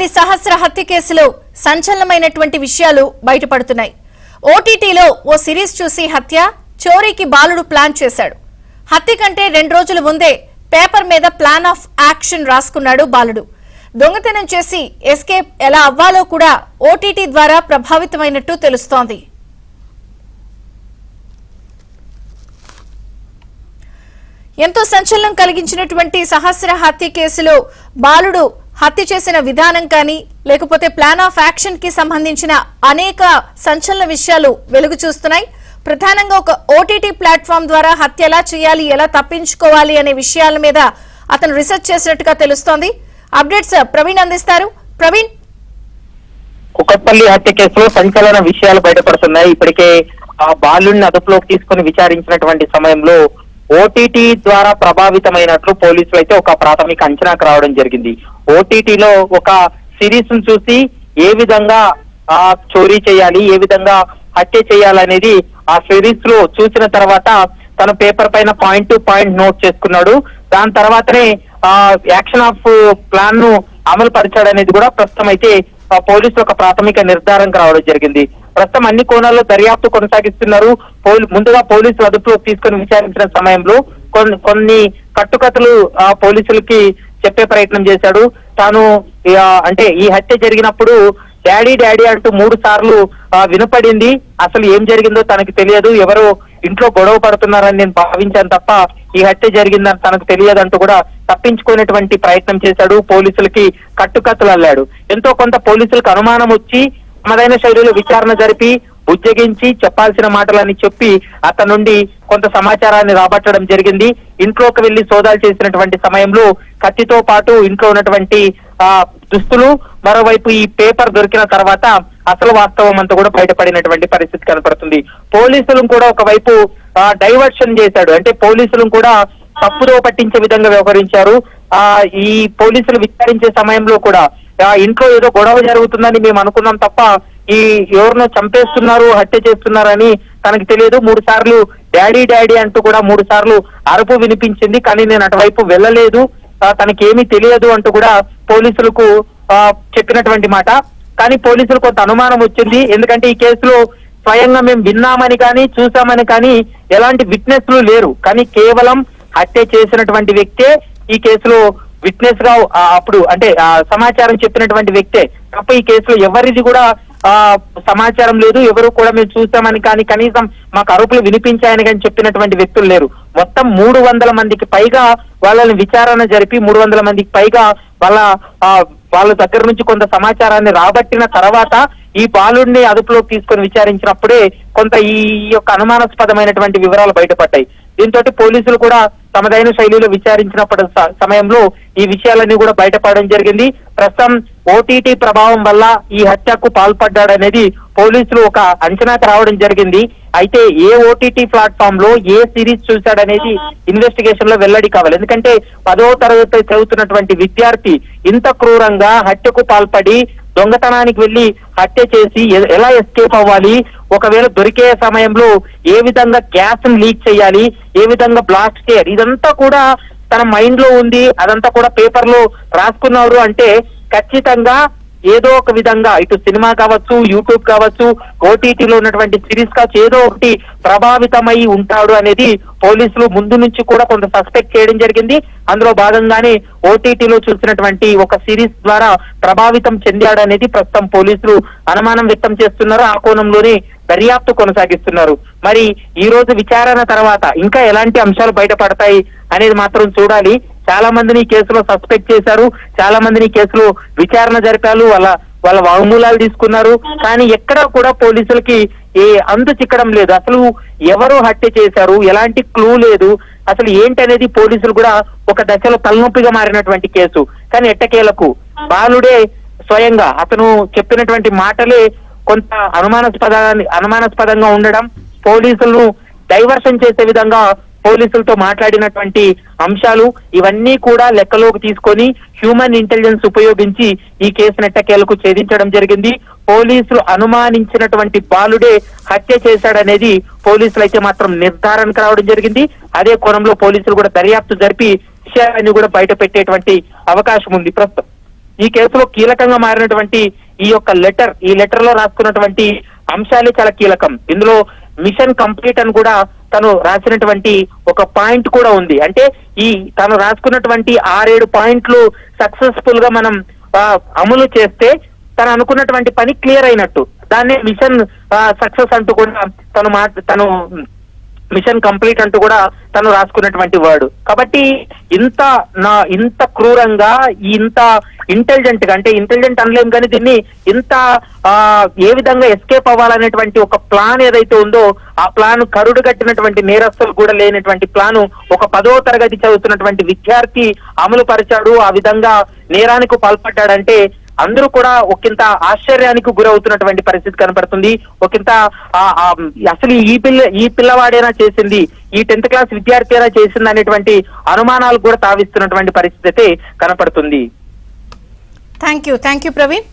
కూకట్పల్లి సహస్ర హత్య కేసులో సంచలనమైనటువంటి విషయాలు బయటపడుతున్నాయి. ఓటీటీలో ఓ సిరీస్ చూసి హత్య, చోరీకి బాలుడు ప్లాన్ చేశాడు. హత్య కంటే 2 రోజుల ముందే పేపర్ మీద ప్లాన్ ఆఫ్ యాక్షన్ రాసుకున్నాడు బాలుడు. దొంగతనం చేసి ఎస్కేప్ ఎలా అవ్వాలో కూడా ఓటీటీ ద్వారా ప్రభావితమైనట్టు తెలుస్తోంది. ఎంతో సంచలనం కలిగించినటువంటి సహస్ర హత్య కేసులో బాలుడు హత్య చేసిన విధానం కానీ లేకపోతే ప్లాన్ ఆఫ్ యాక్షన్ కి సంబంధించిన అనేక సంచలన విషయాలు వెలుగు చూస్తున్నాయి. ప్రధానంగా ఒక ఓటీటీ ప్లాట్ఫామ్ ద్వారా హత్య ఎలా చేయాలి, ఎలా తప్పించుకోవాలి అనే విషయాల మీద అతను రీసెర్చ్ చేసినట్టుగా తెలుస్తోంది. అప్డేట్స్ ప్రవీణ్ అందిస్తారు. ప్రవీణ్, కుకట్పల్లి హత్య కేసులో సంచలన విషయాలు బయటపడుతున్నాయి. ఇప్పటికే ఆ బాలుడిని అదుపులోకి తీసుకుని విచారించినటువంటి సమయంలో ఓటీటీ ద్వారా ప్రభావితమైనట్లు పోలీసులు అయితే ఒక ప్రాథమిక అంచనాకు రావడం జరిగింది. ఓటీటీలో ఒక సిరీస్ ను చూసి ఏ విధంగా చోరీ చేయాలి, ఏ విధంగా హత్య చేయాలనేది ఆ సిరీస్ లో చూసిన తర్వాత తన పేపర్ పైన పాయింట్ టు పాయింట్ నోట్ చేసుకున్నాడు. దాని తర్వాతనే యాక్షన్ ఆఫ్ ప్లాన్ ను అమలు పరిచాడనేది కూడా ప్రస్తుతం అయితే పోలీసులు ఒక ప్రాథమిక నిర్ధారణకు రావడం జరిగింది. ప్రస్తుతం అన్ని కోణాల్లో దర్యాప్తు కొనసాగిస్తున్నారు. ముందుగా పోలీసులు అదుపులోకి తీసుకుని విచారించిన సమయంలో కొన్ని కట్టుకథలు పోలీసులకి చెప్పే ప్రయత్నం చేశాడు. తాను అంటే ఈ హత్య జరిగినప్పుడు డాడీ డాడీ అంటూ 3 సార్లు వినపడింది. అసలు ఏం జరిగిందో తనకు తెలియదు, ఎవరో ఇంట్లో గొడవ పడుతున్నారని నేను భావించాను తప్ప ఈ హత్య జరిగిందని తనకు తెలియదంటూ కూడా తప్పించుకునేటువంటి ప్రయత్నం చేశాడు. పోలీసులకి కట్టుకథలు అల్లాడు. ఎంతో కొంత పోలీసులకు అనుమానం వచ్చి తమదైన శైలిలో విచారణ జరిపి బుజ్జగించి చెప్పాల్సిన మాటలని చెప్పి అతని నుండి కొంత సమాచారాన్ని రాబట్టడం జరిగింది. ఇంట్లోకి వెళ్లి సోదాలు చేసినటువంటి సమయంలో కత్తితో పాటు ఇంట్లో ఉన్నటువంటి దుస్తులు, మరోవైపు ఈ పేపర్ దొరికిన తర్వాత అసలు వాస్తవం అంతా కూడా బయటపడినటువంటి పరిస్థితి కనపడుతుంది. పోలీసులను కూడా ఒకవైపు డైవర్షన్ చేశాడు. అంటే పోలీసులను కూడా తప్పుదో పట్టించే విధంగా వ్యవహరించారు. ఈ పోలీసులు విచారించే సమయంలో కూడా ఇంట్లో ఏదో గొడవ జరుగుతుందని మేము అనుకున్నాం తప్ప ఈ ఎవరినో చంపేస్తున్నారు, హత్య చేస్తున్నారని తనకు తెలియదు. 3 సార్లు డాడీ డాడీ అంటూ కూడా 3 సార్లు అరుపు వినిపించింది. కానీ నేను అటువైపు వెళ్ళలేదు, తనకి ఏమీ తెలియదు అంటూ కూడా పోలీసులకు చెప్పినటువంటి మాట. కానీ పోలీసులు కొంత అనుమానం వచ్చింది. ఎందుకంటే ఈ కేసులో స్వయంగా మేము విన్నామని కానీ చూసామని కానీ ఎలాంటి విట్నెస్లు లేరు. కానీ కేవలం హత్య చేసినటువంటి వ్యక్తే ఈ కేసులో విట్నెస్ గా అప్పుడు అంటే సమాచారం చెప్పినటువంటి వ్యక్తే తప్ప ఈ కేసులో ఎవరిది కూడా సమాచారం లేదు. ఎవరు కూడా మేము చూసామని కానీ కనీసం మాకు అరుపులు వినిపించాయని కానీ చెప్పినటువంటి వ్యక్తులు లేరు. మొత్తం 300 మందికి పైగా వాళ్ళని విచారణ జరిపి 300 మందికి పైగా వాళ్ళ దగ్గర నుంచి కొంత సమాచారాన్ని రాబట్టిన తర్వాత ఈ బాలుడిని అదుపులోకి తీసుకొని విచారించినప్పుడే కొంత ఈ యొక్క అనుమానాస్పదమైనటువంటి వివరాలు బయటపడ్డాయి. దీంతో పోలీసులు కూడా తమదైన శైలిలో విచారించినప్పటి సమయంలో ఈ విషయాలన్నీ కూడా బయటపడడం జరిగింది. ప్రస్తుతం ఓటీటీ ప్రభావం వల్ల ఈ హత్యకు పాల్పడ్డాడనేది పోలీసులు ఒక అంచనాకు రావడం జరిగింది. అయితే ఏ ఓటీటీ ప్లాట్ఫామ్ లో ఏ సిరీస్ చూశాడనేది ఇన్వెస్టిగేషన్ లో వెల్లడి కావాలి. ఎందుకంటే 10వ తరగతి చదువుతున్నటువంటి విద్యార్థి ఇంత క్రూరంగా హత్యకు పాల్పడి దొంగతనానికి వెళ్లి హత్య చేసి ఎలా ఎస్కేప్ అవ్వాలి, ఒకవేళ దొరికే సమయంలో ఏ విధంగా గ్యాస్ లీక్ చేయాలి, ఏ విధంగా బ్లాస్ట్ చేయాలి, ఇదంతా కూడా తన మైండ్ లో ఉంది. అదంతా కూడా పేపర్ లో రాసుకున్నారు అంటే ఖచ్చితంగా ఏదో ఒక విధంగా ఇటు సినిమా కావచ్చు, యూట్యూబ్ కావచ్చు, ఓటీటీలో ఉన్నటువంటి సిరీస్ కావచ్చు, ఏదో ఒకటి ప్రభావితమై ఉంటాడు అనేది పోలీసులు ముందు నుంచి కూడా కొంత సస్పెక్ట్ చేయడం జరిగింది. అందులో భాగంగానే ఓటీటీలో చూసినటువంటి ఒక సిరీస్ ద్వారా ప్రభావితం చెందాడు అనేది ప్రస్తుతం పోలీసులు అనుమానం వ్యక్తం చేస్తున్నారు. ఆ కోణంలోనే దర్యాప్తు కొనసాగిస్తున్నారు. మరి ఈ రోజు విచారణ తర్వాత ఇంకా ఎలాంటి అంశాలు బయటపడతాయి అనేది మాత్రం చూడాలి. చాలా మందిని ఈ కేసులో సస్పెక్ట్ చేశారు, చాలా మందిని ఈ కేసులో విచారణ జరిపారు, వాళ్ళ వాంగ్మూలాలు తీసుకున్నారు. కానీ ఎక్కడా కూడా పోలీసులకి ఏ అంతు చిక్కడం లేదు. అసలు ఎవరు హత్య చేశారు, ఎలాంటి క్లూ లేదు, అసలు ఏంటనేది పోలీసులు కూడా ఒక దశలో తలనొప్పిగా మారినటువంటి కేసు. కానీ ఎట్టకేలకు బాలుడే స్వయంగా అతను చెప్పినటువంటి మాటలే కొంత అనుమానాస్పదంగా ఉండడం, పోలీసులను డైవర్షన్ చేసే విధంగా పోలీసులతో మాట్లాడినటువంటి అంశాలు ఇవన్నీ కూడా లెక్కలోకి తీసుకొని హ్యూమన్ ఇంటెలిజెన్స్ ఉపయోగించి ఈ కేసును ఎట్టకేలకు ఛేదించడం జరిగింది. పోలీసులు అనుమానించినటువంటి బాలుడే హత్య చేశాడనేది పోలీసులు అయితే మాత్రం నిర్ధారణకు రావడం జరిగింది. అదే కోణంలో పోలీసులు కూడా దర్యాప్తు జరిపి విషయాన్ని కూడా బయట పెట్టేటువంటి అవకాశం ఉంది. ప్రస్తుతం ఈ కేసులో కీలకంగా మారినటువంటి ఈ యొక్క ఈ లెటర్ లో రాసుకున్నటువంటి అంశాలే చాలా కీలకం. ఇందులో మిషన్ కంప్లీట్ అని కూడా తను రాసినటువంటి ఒక పాయింట్ కూడా ఉంది. అంటే తను రాసుకున్నటువంటి 6-7 పాయింట్లు సక్సెస్ఫుల్ గా మనం అమలు చేస్తే తను అనుకున్నటువంటి పని క్లియర్ అయినట్టు. దాన్ని మిషన్ సక్సెస్ అంటూ కూడా తను మిషన్ కంప్లీట్ అంటూ కూడా తను రాసుకున్నటువంటి వర్డ్. కాబట్టి ఇంత క్రూరంగా ఇంత ఇంటెలిజెంట్ గా, అంటే ఇంటెలిజెంట్ అనలేం కానీ దీన్ని ఇంత ఏ విధంగా ఎస్కేప్ అవ్వాలనేటువంటి ఒక ప్లాన్ ఏదైతే ఉందో ఆ ప్లాన్ కరుడు కట్టినటువంటి నేరస్తులు కూడా లేనటువంటి ప్లాను ఒక 10వ తరగతి చదువుతున్నటువంటి విద్యార్థి అమలు పరిచాడు. ఆ విధంగా నేరానికి పాల్పడ్డాడంటే అందరూ కూడా ఒకంత ఆశ్చర్యానికి గురవుతున్నటువంటి పరిస్థితి కనపడుతుంది. ఒకంత అసలు ఈ పిల్లవాడేనా చేసింది, ఈ 10th క్లాస్ విద్యార్థి అయినా చేసింది అనేటువంటి అనుమానాలు కూడా తావిస్తున్నటువంటి పరిస్థితి అయితే కనపడుతుంది. Thank you Praveen.